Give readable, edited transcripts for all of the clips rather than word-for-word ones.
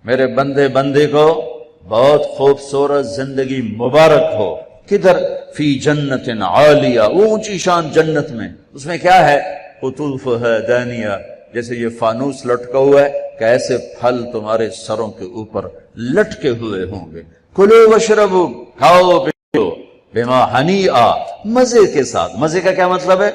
میرے بندے بندے کو بہت خوبصورت زندگی مبارک ہو. کدھر؟ فی جنت عالیہ، اونچی شان جنت میں. اس میں کیا ہے؟ قطوفها دانیہ، جیسے یہ فانوس لٹکا ہوا ہے کہ ایسے پھل تمہارے سروں کے اوپر لٹکے ہوئے ہوں گے. کلو وشربو، کھاؤ پیو، بما ہنیئا، مزے کے ساتھ. مزے کا کیا مطلب ہے؟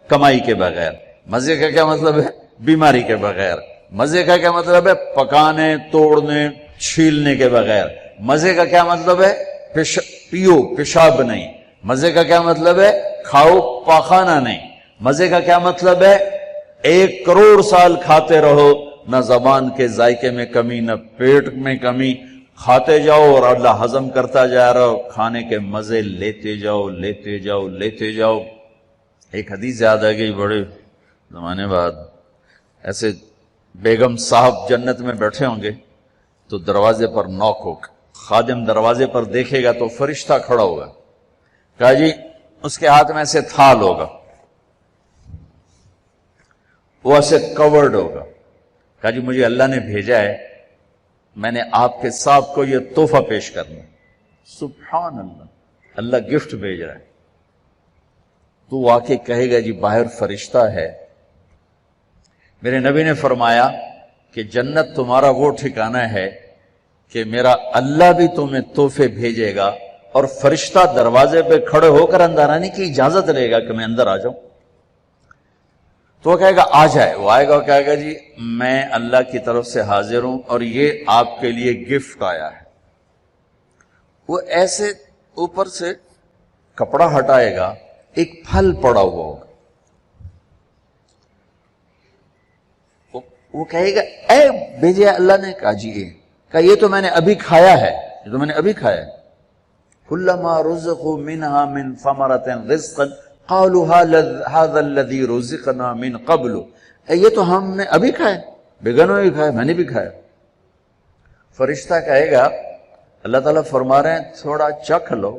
کمائی کے بغیر. مزے کا کیا مطلب ہے؟ بیماری کے بغیر. مزے کا کیا مطلب ہے؟ پکانے توڑنے چھیلنے کے بغیر. مزے کا کیا مطلب ہے؟ پیو پیشاب نہیں. مزے کا کیا مطلب ہے؟ کھاؤ پاخانہ نہیں. مزے کا کیا مطلب ہے؟ 1 کروڑ سال کھاتے رہو، نہ زبان کے ذائقے میں کمی نہ پیٹ میں کمی. کھاتے جاؤ اور اللہ ہضم کرتا جا رہا ہو، کھانے کے مزے لیتے جاؤ لیتے جاؤ لیتے جاؤ. ایک حدیث یاد آ گئی بڑے زمانے بعد. ایسے بیگم صاحب جنت میں بیٹھے ہوں گے تو دروازے پر نوک ہوگا. خادم دروازے پر دیکھے گا تو فرشتہ کھڑا ہوگا. کہا جی اس کے ہاتھ میں ایسے تھال ہوگا، وہ ایسے کورڈ ہوگا. کہا جی مجھے اللہ نے بھیجا ہے، میں نے آپ کے صاحب کو یہ تحفہ پیش کرنا. سبحان اللہ، اللہ گفٹ بھیج رہا ہے. تو وہ آ کے کہے گا جی باہر فرشتہ ہے. میرے نبی نے فرمایا کہ جنت تمہارا وہ ٹھکانہ ہے کہ میرا اللہ بھی تمہیں تحفے بھیجے گا اور فرشتہ دروازے پہ کھڑے ہو کر اندر آنے کی اجازت لے گا کہ میں اندر آ جاؤں. تو وہ کہے گا آ جائے. وہ آئے گا اور کہے گا جی میں اللہ کی طرف سے حاضر ہوں اور یہ آپ کے لیے گفٹ آیا ہے. وہ ایسے اوپر سے کپڑا ہٹائے گا، ایک پھل پڑا ہوا ہوگا. وہ کہے گا اے بھیجے اللہ نے. کہا جی یہ تو میں نے ابھی کھایا ہے، یہ تو میں نے ابھی کھایا ہے. کلما رزقوا منها من ثمرۃ رزقا قالوا هذا الذي رزقنا من قبل. یہ تو ہم نے ابھی کھایا، بیگنوں نے کھایا، میں نے بھی کھایا. فرشتہ کہے گا اللہ تعالیٰ فرما رہے ہیں تھوڑا چکھ لو،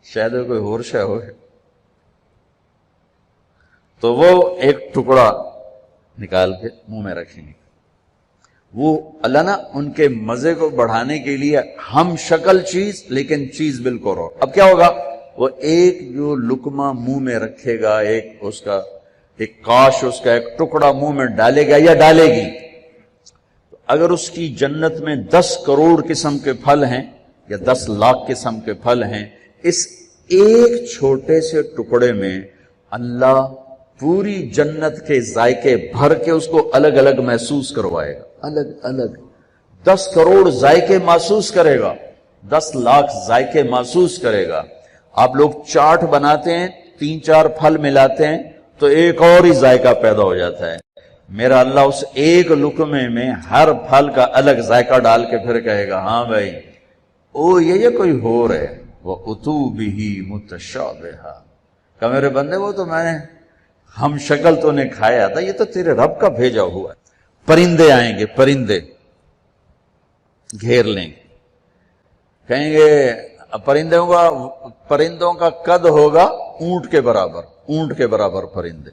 شاید کوئی اور شے ہو. تو وہ ایک ٹکڑا نکال کے منہ میں رکھیں گے. وہ اللہ نا ان کے مزے کو بڑھانے کے لیے ہم شکل چیز لیکن چیز بالکل رو. اب کیا ہوگا؟ وہ ایک جو لقمہ منہ میں رکھے گا، ایک کاش اس کا ایک ٹکڑا منہ میں ڈالے گا یا ڈالے گی. اگر اس کی جنت میں 10 کروڑ قسم کے پھل ہیں یا 10 لاکھ قسم کے پھل ہیں، اس ایک چھوٹے سے ٹکڑے میں اللہ پوری جنت کے ذائقے بھر کے اس کو الگ الگ محسوس کروائے گا. الگ الگ 10 کروڑ ذائقے محسوس کرے گا، 10 لاکھ ذائقے محسوس کرے گا. آپ لوگ چاٹ بناتے ہیں، 3-4 پھل ملاتے ہیں تو ایک اور ہی ذائقہ پیدا ہو جاتا ہے. میرا اللہ اس ایک لقمے میں ہر پھل کا الگ ذائقہ ڈال کے پھر کہے گا ہاں بھائی او یہ کوئی ہو رہے وَأُتُوا بِهِ مُتَشَابِهًا. کہ میرے بندے وہ تو میں نے ہم شکل تو نے کھایا تھا، یہ تو تیرے رب کا بھیجا ہوا ہے. پرندے آئیں گے، پرندے گھیر لیں گے، کہیں گے پرندوں کا قد ہوگا اونٹ کے برابر، اونٹ کے برابر پرندے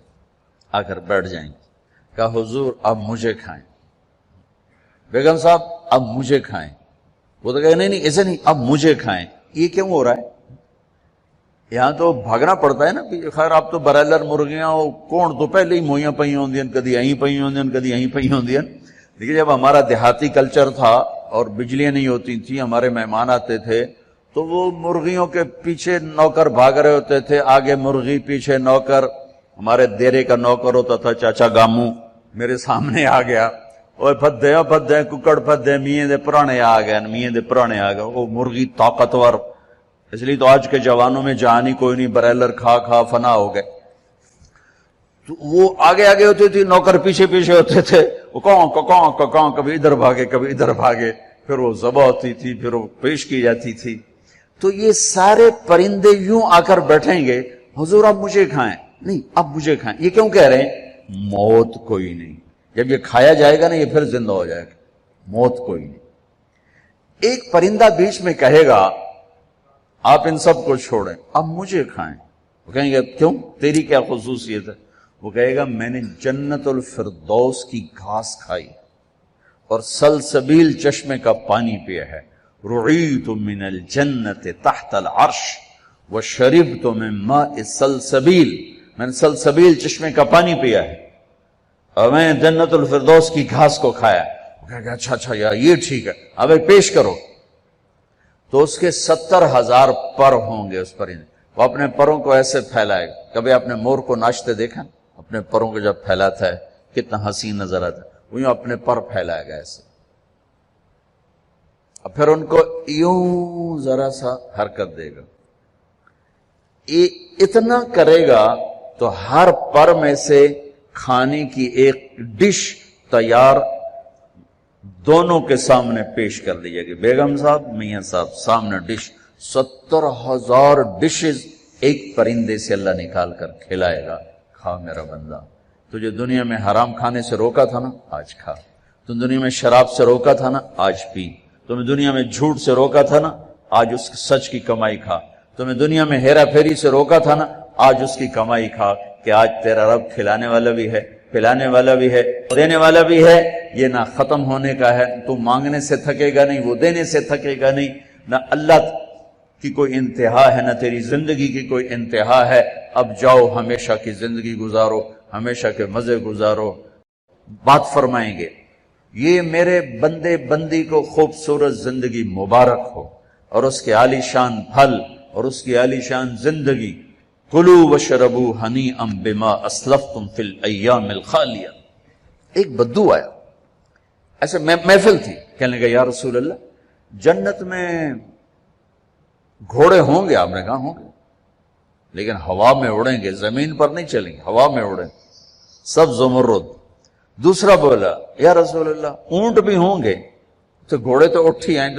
آ کر بیٹھ جائیں گے. کہا حضور اب مجھے کھائیں. بیگم صاحب اب مجھے کھائیں. وہ تو کہے نہیں ایسے نہیں، اب مجھے کھائیں. یہ کیوں ہو رہا ہے؟ یہاں تو بھاگنا پڑتا ہے نا. خیر آپ تو برائلر مرغیاں کون تو پہلے ہی موئیاں پئی ہوندی ہیں، کدی اہیں پئی ہوندی ہیں، کدی اہیں پئی ہوندی ہیں. لیکن جب ہمارا دیہاتی کلچر تھا اور بجلیاں نہیں ہوتی تھیں، ہمارے مہمان آتے تھے تو وہ مرغیوں کے پیچھے نوکر بھاگ رہے ہوتے تھے، آگے مرغی پیچھے نوکر. ہمارے دیرے کا نوکر ہوتا تھا چاچا گامو، میرے سامنے آ گیا اور پھدے ککڑ پھدے میاں دے پرانے آ گئے، میاں دے پرانے آ گئے. وہ مرغی طاقتور، اس لیے تو آج کے جوانوں میں جان ہی کوئی نہیں، برائلر کھا فنا ہو گئے. تو وہ آگے آگے ہوتے تھے، نوکر پیچھے پیچھے ہوتے تھے. وہ کون کبھی ادھر بھاگے کبھی ادھر بھاگے، پھر وہ ذبح ہوتی تھی، پھر وہ پیش کی جاتی تھی. تو یہ سارے پرندے یوں آ کر بیٹھیں گے حضور اب مجھے کھائیں. نہیں اب مجھے کھائیں. یہ کیوں کہہ رہے ہیں؟ موت کوئی نہیں. جب یہ کھایا جائے گا نا یہ پھر زندہ ہو جائے گا. موت کوئی نہیں. ایک پرندہ بیچ میں کہے گا آپ ان سب کو چھوڑیں اب مجھے کھائیں. وہ کہیں گے کیوں؟ تیری کیا خصوصیت ہے؟ وہ کہے گا میں نے جنت الفردوس کی گھاس کھائی، اور سلسبیل چشمے کا پانی پیا ہے. رعیت من الجنت تحت العرش وشربت من ماء سلسبیل، میں نے سلسبیل چشمے کا پانی پیا ہے اور میں نے جنت الفردوس کی گھاس کو کھایا. اچھا یار یہ ٹھیک ہے، اب ایک پیش کرو. تو اس کے 70,000 پر ہوں گے اس پرندے. وہ اپنے پروں کو ایسے پھیلائے گا. کبھی آپ نے مور کو ناچتے دیکھا؟ اپنے پروں کو جب پھیلاتا ہے کتنا حسین نظر آتا ہے. وہ یوں اپنے پر پھیلائے گا ایسے، اور پھر ان کو یوں ذرا سا حرکت دے گا. اتنا کرے گا تو ہر پر میں سے کھانے کی ایک ڈش تیار دونوں کے سامنے پیش کر دی جائے گی. بیگم صاحب، میاں صاحب سامنے ڈش. 70,000 ڈشز ایک پرندے سے اللہ نکال کر کھلائے گا. کھا میرا بندہ، تجھے دنیا میں حرام کھانے سے روکا تھا نا، آج کھا. تم دنیا میں شراب سے روکا تھا نا، آج پی. تمہیں دنیا میں جھوٹ سے روکا تھا نا، آج اس سچ کی کمائی کھا. تمہیں دنیا میں ہیرا پھیری سے روکا تھا نا، آج اس کی کمائی کھا. کہ آج تیرا رب کھلانے والا بھی ہے، پلانے والا بھی ہے، دینے والا بھی ہے. یہ نہ ختم ہونے کا ہے. تو مانگنے سے تھکے گا نہیں، وہ دینے سے تھکے گا نہیں. نہ اللہ کی کوئی انتہا ہے، نہ تیری زندگی کی کوئی انتہا ہے. اب جاؤ ہمیشہ کی زندگی گزارو، ہمیشہ کے مزے گزارو. بات فرمائیں گے یہ میرے بندے بندی کو خوبصورت زندگی مبارک ہو، اور اس کے عالی شان پھل اور اس کی عالی شان زندگی. کلوا واشربوا ہنیئا بما اسلفتم فی الایام الخالیہ. ایک بدو آیا، ایسے محفل تھی، کہنے لگا یا رسول اللہ جنت میں گھوڑے ہوں گے؟ آپ نے کہا ہوں گے، لیکن ہوا میں اڑیں گے، زمین پر نہیں چلیں گے، ہوا میں اڑیں، سب زمرد. دوسرا بولا یا رسول اللہ اونٹ بھی ہوں گے؟ تو گھوڑے تو اٹھ ہی آئیں.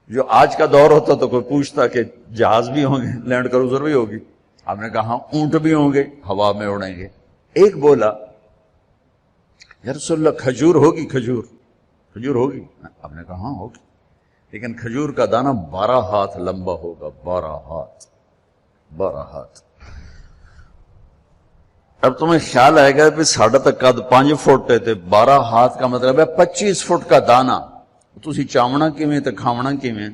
جو آج کا دور ہوتا تو کوئی پوچھتا کہ جہاز بھی ہوں گے، لینڈ کروزر بھی ہوگی. آپ نے کہا اونٹ بھی ہوں گے، ہوا میں اڑیں گے. ایک بولا یا رسول اللہ کھجور ہوگی؟ کھجور ہوگی؟ آپ نے کہا ہاں ہوگی، لیکن کھجور کا دانہ 12 ہاتھ لمبا ہوگا. 12 ہاتھ. اب تمہیں خیال آئے گا کہ ساڑھا تک قد 5 فٹ تے 12 ہاتھ کا مطلب ہے 25 فٹ کا دانہ. تسی چاونا کیویں تے کھاونا کیویں؟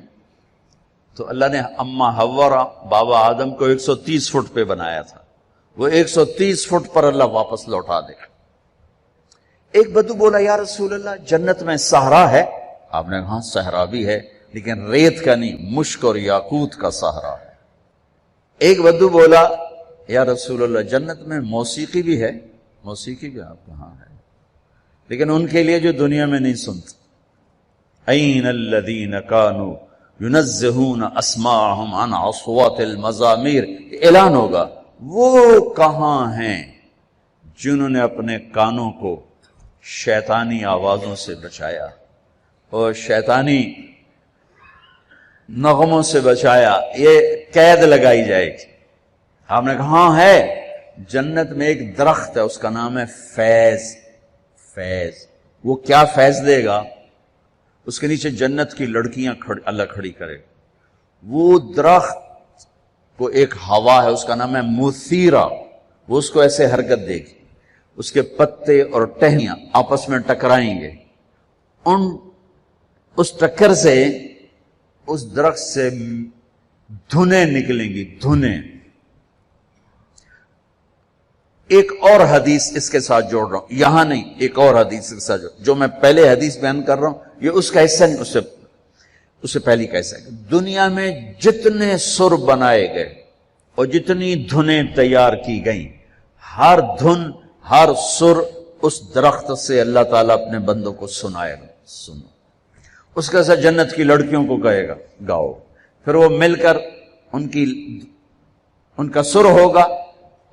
تو اللہ نے اما حوا بابا آدم کو 130 فٹ پہ بنایا تھا، وہ 130 فٹ پر اللہ واپس لوٹا دے. ایک بدو بولا یا رسول اللہ جنت میں صحرا ہے؟ آپ نے کہا صحرا بھی ہے، لیکن ریت کا نہیں، مشک اور یاقوت کا صحرا ہے. ایک بدو بولا یا رسول اللہ جنت میں موسیقی بھی ہے؟ موسیقی بھی آپ کہاں ہے، لیکن ان کے لیے جو دنیا میں نہیں سنتے. این الذین کانوا ینزہون اسماءہم عن اصوات المزامیر. اعلان ہوگا وہ کہاں ہیں جنہوں نے اپنے کانوں کو شیطانی آوازوں سے بچایا اور شیطانی نغموں سے بچایا. یہ قید لگائی جائے گی. آپ نے کہا ہاں ہے. جنت میں ایک درخت ہے، اس کا نام ہے فیض. وہ کیا فیض دے گا؟ اس کے نیچے جنت کی لڑکیاں اللہ کھڑی کرے. وہ درخت کو ایک ہوا ہے، اس کا نام ہے مثیرہ. وہ اس کو ایسے حرکت دے گی، اس کے پتے اور ٹہنیاں آپس میں ٹکرائیں گے. اس ٹکر سے اس درخت سے دھنیں نکلیں گی، دھنیں. ایک اور حدیث اس کے ساتھ جوڑ رہا ہوں، یہاں نہیں، ایک اور حدیث کے ساتھ جو میں پہلے حدیث بیان کر رہا ہوں یہ اس کا حصہ نہیں، اس سے پہلی کا حصہ ہے. دنیا میں جتنے سر بنائے گئے اور جتنی دھنیں تیار کی گئیں، ہر دھن ہر سر اس درخت سے اللہ تعالیٰ اپنے بندوں کو سنائے گا. سنو اس کے ساتھ جنت کی لڑکیوں کو کہے گا گاؤ. پھر وہ مل کر ان کا سر ہوگا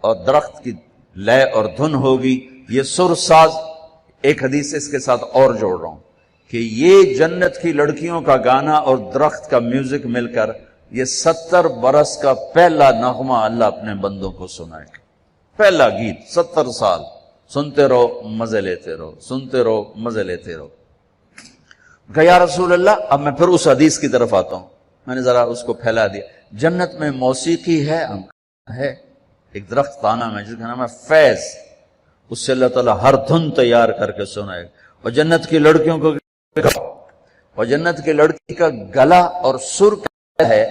اور درخت کی لے اور دھن ہوگی. یہ سر ساز. ایک حدیث اس کے ساتھ اور جوڑ رہا ہوں کہ یہ جنت کی لڑکیوں کا گانا اور درخت کا میوزک مل کر یہ 70 برس کا پہلا نغمہ اللہ اپنے بندوں کو سنائے گا. پہلا گیت 70 سال سنتے رہو مزے لیتے رہو، سنتے رہو مزے لیتے رہو. کہ یا رسول اللہ اب میں پھر اس حدیث کی طرف آتا ہوں. میں نے ذرا اس کو پھیلا دیا. جنت میں موسیقی ہے؟ ہے. ایک درخت کا نام ہے جس کا نام ہے فیض. اس سے اللہ تعالیٰ ہر دھن تیار کر کے سنائے گا. اور جنت کی لڑکیوں کو، اور جنت کی لڑکی کا گلا اور سر کیا ہے،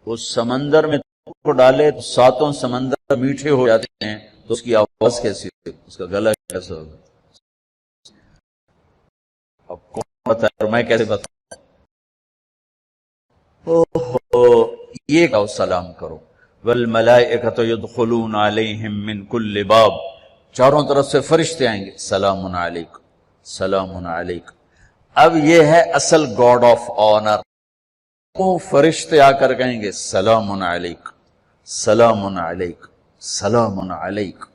اس سمندر میں کو ڈالے تو ساتوں سمندر میٹھے ہو جاتے ہیں، تو اس کی آواز کیسی ہوگی، اس کا گلا کیسا ہوگا؟ اب کون بتائے اور میں کیسے بتاؤں؟ یہ کہو سلام کرو، والملائکۃ یدخلون علیہم من کل باب، چاروں طرف سے فرشتے آئیں گے، سلام علیکم سلام علیکم۔ اب یہ ہے اصل گاڈ آف آنر، وہ فرشتے آ کر کہیں گے سلام علیکم سلام علیکم سلام علیکم۔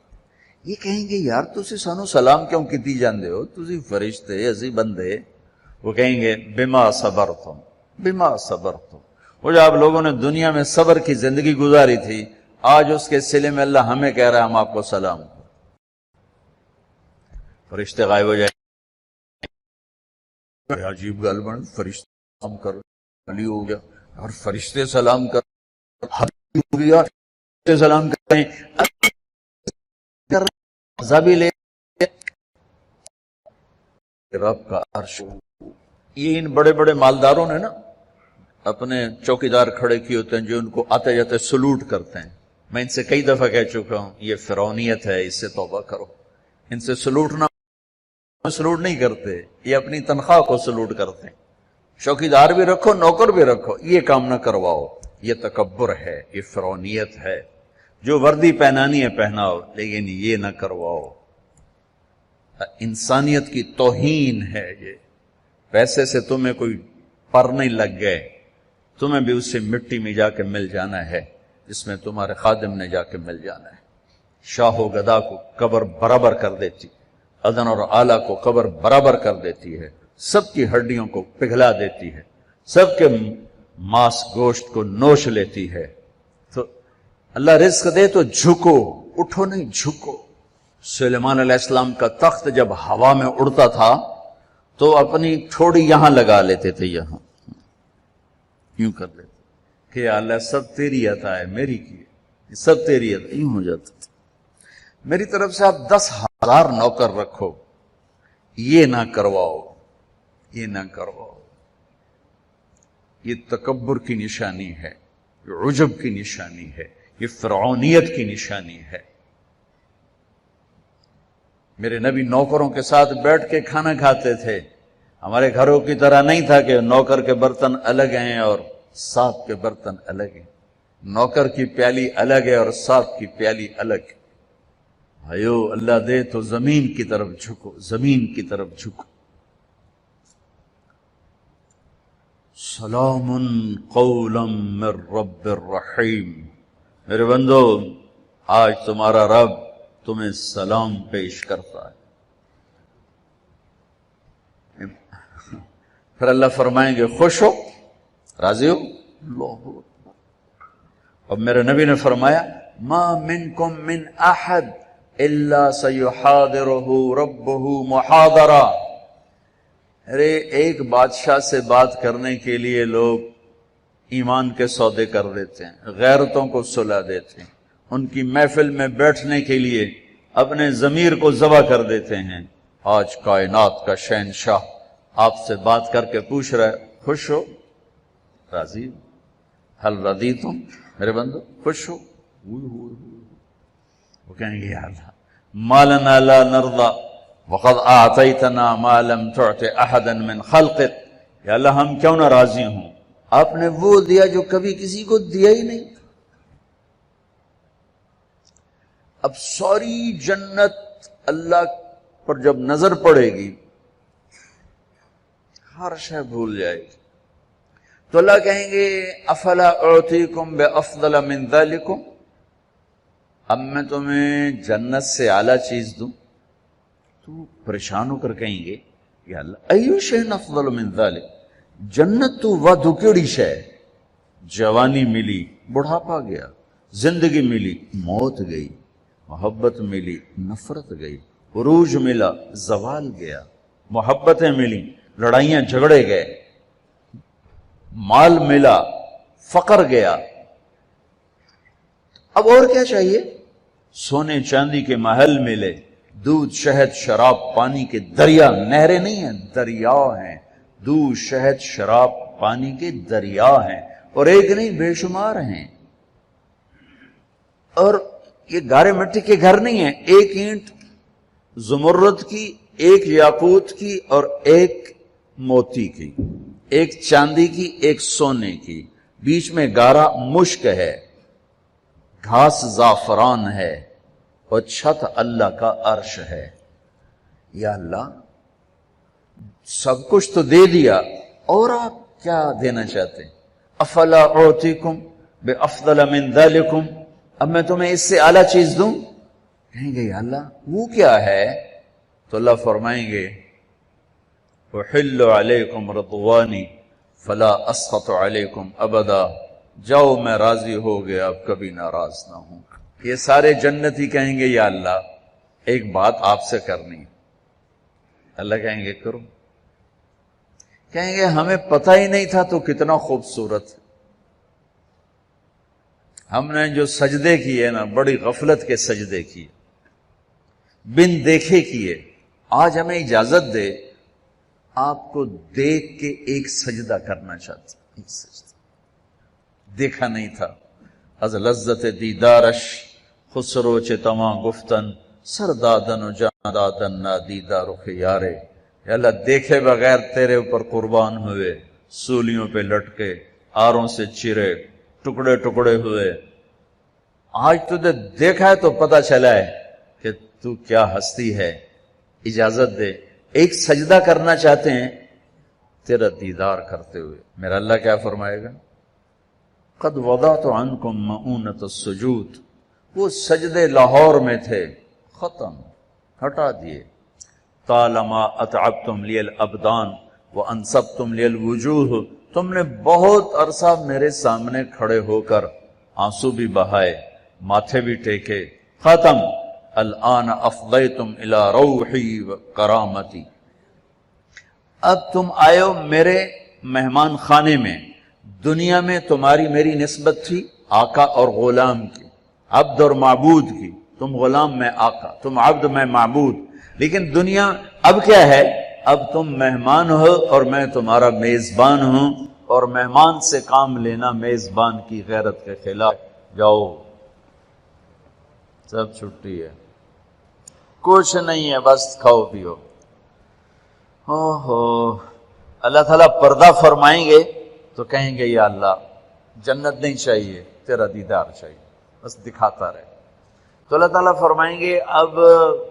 یہ کہیں گے یار تسی سانو سلام کیوں کیتی جاندے ہو، تسی فرشتے اسی بندے۔ وہ کہیں گے بما صبرتم بما صبرتم، وہ جو آپ لوگوں نے دنیا میں صبر کی زندگی گزاری تھی، آج اس کے صلے میں اللہ ہمیں کہہ رہا ہے ہم آپ کو سلام کریں۔ فرشتے غائب ہو جائیں، عجیب گل بن، فرشتے سلام کر، علی ہو گیا اور فرشتے سلام کر، حبیب ہو گیا فرشتے سلام کریں، عذابی لے رب کا عرش۔ یہ ان بڑے بڑے مالداروں نے نا اپنے چوکیدار کھڑے کیے ہوتے ہیں جو ان کو آتے جاتے سلوٹ کرتے ہیں۔ میں ان سے کئی دفعہ کہہ چکا ہوں یہ فرعونیت ہے، اس سے توبہ کرو۔ ان سے سلوٹ نہیں کرتے، یہ اپنی تنخواہ کو سلوٹ کرتے ہیں۔ چوکیدار بھی رکھو، نوکر بھی رکھو، یہ کام نہ کرواؤ، یہ تکبر ہے، یہ فرعونیت ہے۔ جو وردی پہنانی ہے پہناؤ، لیکن یہ نہ کرواؤ، انسانیت کی توہین ہے یہ۔ پیسے سے تمہیں کوئی پر نہیں لگ گئے، تمہیں بھی اس سے مٹی میں جا کے مل جانا ہے جس میں تمہارے خادم نے جا کے مل جانا ہے۔ شاہ و گدا کو قبر برابر کر دیتی، ادن اور آلہ کو قبر برابر کر دیتی ہے، سب کی ہڈیوں کو پگھلا دیتی ہے، سب کے ماس گوشت کو نوش لیتی ہے۔ تو اللہ رزق دے تو جھکو، اٹھو نہیں جھکو۔ سلیمان علیہ السلام کا تخت جب ہوا میں اڑتا تھا تو اپنی ٹھوڑی یہاں لگا لیتے تھے، یہاں یوں کر لیتے کہ اللہ سب تیری عطا ہے، میری کی ہے، سب تیری عطا، یوں ہو جاتا تھا۔ میری طرف سے آپ 10,000 نوکر رکھو، یہ نہ کرواؤ، یہ نہ کرواؤ۔ یہ تکبر کی نشانی ہے، یہ عجب کی نشانی ہے، یہ فرعونیت کی نشانی ہے۔ میرے نبی نوکروں کے ساتھ بیٹھ کے کھانا کھاتے تھے، ہمارے گھروں کی طرح نہیں تھا کہ نوکر کے برتن الگ ہیں اور ساتھ کے برتن الگ ہیں۔ نوکر کی پیالی الگ ہے اور ساتھ کی پیالی الگ ہے۔ بھائیو اللہ دے تو زمین کی طرف جھکو، زمین کی طرف جھکو۔ سلام قولا من رب الرحیم، میرے بندو آج تمہارا رب تمہیں سلام پیش کرتا ہے۔ پھر اللہ فرمائیں گے خوش ہو، راضی ہو؟ اللہ اکبر۔ اب میرے نبی نے فرمایا ما منکم من احد الا سیحاضرہ ربہ محاضرہ۔ ارے ایک بادشاہ سے بات کرنے کے لیے لوگ ایمان کے سودے کر دیتے ہیں، غیرتوں کو سلا دیتے ہیں، ان کی محفل میں بیٹھنے کے لیے اپنے ضمیر کو ذبح کر دیتے ہیں۔ آج کائنات کا شہنشاہ آپ سے بات کر کے پوچھ رہا ہے خوش ہو، راضی ہو؟ حل رضیتم، میرے بندو خوش ہو؟ وہ کہیں گے یا اللہ ما لنا لا نرضى وقد اعطیتنا ما لم تعط احدا من خلقك، یا اللہ ہم کیوں نہ راضی ہوں، آپ نے وہ دیا جو کبھی کسی کو دیا ہی نہیں۔ اب ساری جنت اللہ پر جب نظر پڑے گی ہر شے بھول جائے گی، تو اللہ کہیں گے افلا اعطیکم بافضل من ذلکم، اب میں تمہیں جنت سے اعلیٰ چیز دوں؟ تو پریشان ہو کر کہیں گے یا اللہ ایو شیء افضل من ذلک، جنت تو ودو کیڑی شے، جوانی ملی بڑھاپا گیا، زندگی ملی موت گئی، محبت ملی نفرت گئی، عروج ملا زوال گیا، محبتیں ملی لڑائیاں جھگڑے گئے، مال ملا فقر گیا، اب اور کیا چاہیے؟ سونے چاندی کے محل ملے، دودھ شہد شراب پانی کے دریا، نہریں نہیں ہیں دریا ہیں، دودھ شہد شراب پانی کے دریا ہیں، اور ایک نہیں بے شمار ہیں۔ اور یہ گارے مٹی کے گھر نہیں ہیں، ایک اینٹ زمرد کی، ایک یاقوت کی اور ایک موتی کی، ایک چاندی کی، ایک سونے کی، بیچ میں گارا مشک ہے، گھاس زعفران ہے، اور چھت اللہ کا عرش ہے۔ یا اللہ سب کچھ تو دے دیا، اور آپ کیا دینا چاہتے ہیں؟ افلا اعطیکم بافضل من ذلکم، اب میں تمہیں اس سے اعلیٰ چیز دوں؟ کہیں گے یا اللہ وہ کیا ہے؟ تو اللہ فرمائیں گے احل علیکم رضوانی فلا اسخط علیکم ابدا، جاؤ میں راضی ہو گیا، اب کبھی ناراض نہ ہوں۔ یہ سارے جنتی کہیں گے یا اللہ ایک بات آپ سے کرنی ہے۔ اللہ کہیں گے کرو۔ کہیں گے ہمیں پتہ ہی نہیں تھا تو کتنا خوبصورت ہے، ہم نے جو سجدے کیے نا بڑی غفلت کے سجدے کیے، بن دیکھے کیے، آج ہمیں اجازت دے آپ کو دیکھ کے ایک سجدہ کرنا چاہتے ہیں، ایک سجدہ دیکھا نہیں تھا۔ از لذت دیدارش خسرو چتما گفتن سردادن و جاندادن نا دیدار رخ یارے، یا اللہ دیکھے بغیر تیرے اوپر قربان ہوئے، سولیوں پہ لٹکے، آروں سے چرے، ٹکڑے ٹکڑے ہوئے، آج تجھے دیکھا ہے تو پتہ چلا ہے کہ تو کیا ہستی ہے، اجازت دے ایک سجدہ کرنا چاہتے ہیں تیرا دیدار کرتے ہوئے۔ میرا اللہ کیا فرمائے گا؟ قد وضعت عنکم مؤونۃ السجود، وہ سجدے لاہور میں تھے، ختم، ہٹا دیے۔ طالما اتعبتم لی الابدان وانصبتم لی الوجوہ، تم نے بہت عرصہ میرے سامنے کھڑے ہو کر آنسو بھی بہائے، ماتھے بھی ٹیکے، ختم۔ الآن افضیتم الی روحی و کرامتی، اب تم آئے ہو میرے مہمان خانے میں۔ دنیا میں تمہاری میری نسبت تھی آقا اور غلام کی، عبد اور معبود کی، تم غلام میں آقا، تم عبد میں معبود، لیکن دنیا اب کیا ہے؟ اب تم مہمان ہو اور میں تمہارا میزبان ہوں، اور مہمان سے کام لینا میزبان کی غیرت کے خلاف۔ جاؤ سب چھٹی ہے، کچھ نہیں ہے، بس کھاؤ پیو۔ اللہ تعالیٰ پردہ فرمائیں گے تو کہیں گے یا اللہ جنت نہیں چاہیے، تیرا دیدار چاہیے، بس دکھاتا رہے۔ تو اللہ تعالیٰ فرمائیں گے اب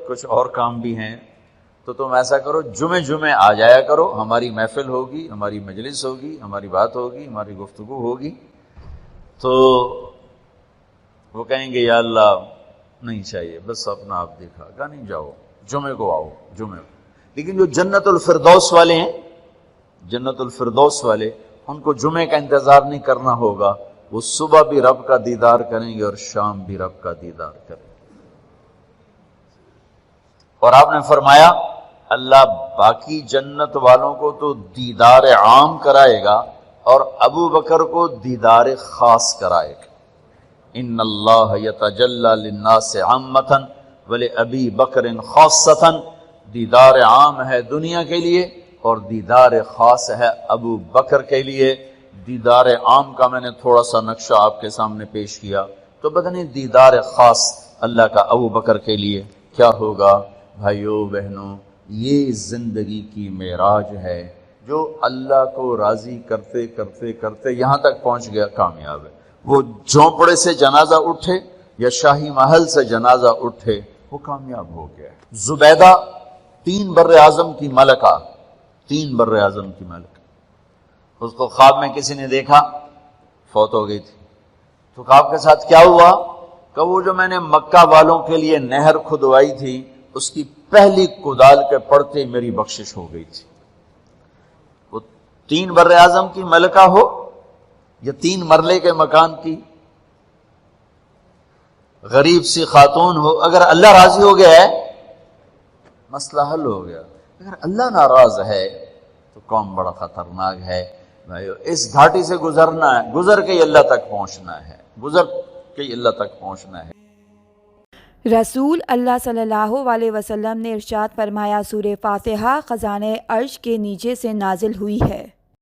کچھ اور کام بھی ہیں، تو تم ایسا کرو جمعے آ جایا کرو، ہماری محفل ہوگی، ہماری مجلس ہوگی، ہماری بات ہوگی، ہماری گفتگو ہوگی۔ تو وہ کہیں گے یا اللہ نہیں چاہیے، بس اپنا آپ دیکھا گا، نہیں جاؤ جمعے کو آؤ، جمعے کو۔ لیکن جو جنت الفردوس والے ہیں، جنت الفردوس والے، ان کو جمعے کا انتظار نہیں کرنا ہوگا، وہ صبح بھی رب کا دیدار کریں گے اور شام بھی رب کا دیدار کریں گے۔ اور آپ نے فرمایا اللہ باقی جنت والوں کو تو دیدار عام کرائے گا اور ابو بکر کو دیدار خاص کرائے گا۔ ان اللہ یتجلی للناس عامۃ ولابی بکر خاصۃ، دیدار عام ہے دنیا کے لیے اور دیدار خاص ہے ابو بکر کے لیے۔ دیدار عام کا میں نے تھوڑا سا نقشہ آپ کے سامنے پیش کیا، تو بدنی دیدار خاص اللہ کا ابو بکر کے لیے کیا ہوگا؟ بھائیو بہنوں، یہ زندگی کی معراج ہے، جو اللہ کو راضی کرتے کرتے کرتے یہاں تک پہنچ گیا کامیاب ہے۔ وہ جھونپڑے سے جنازہ اٹھے یا شاہی محل سے جنازہ اٹھے، وہ کامیاب ہو گیا۔ زبیدہ 3 بر اعظم کی ملکہ، 3 بر اعظم کی ملکہ، اس کو خواب میں کسی نے دیکھا، فوت ہو گئی تھی۔ تو خواب کے ساتھ کیا ہوا کہ وہ جو میں نے مکہ والوں کے لیے نہر کھدوائی تھی، اس کی پہلی کدال کے پڑتے میری بخشش ہو گئی تھی۔ وہ 3 بر اعظم کی ملکہ ہو یا 3 مرلے کے مکان کی غریب سی خاتون ہو، اگر اللہ راضی ہو گیا ہے مسئلہ حل ہو گیا۔ اگر اللہ ناراض ہے تو قوم بڑا خطرناک ہے۔ بھائیو اس گھاٹی سے گزرنا ہے، گزر کے اللہ تک پہنچنا ہے، گزر کے اللہ تک پہنچنا ہے۔ رسول اللہ صلی اللہ علیہ وسلم نے ارشاد فرمایا، سورہ فاتحہ خزانۂ عرش کے نیچے سے نازل ہوئی ہے۔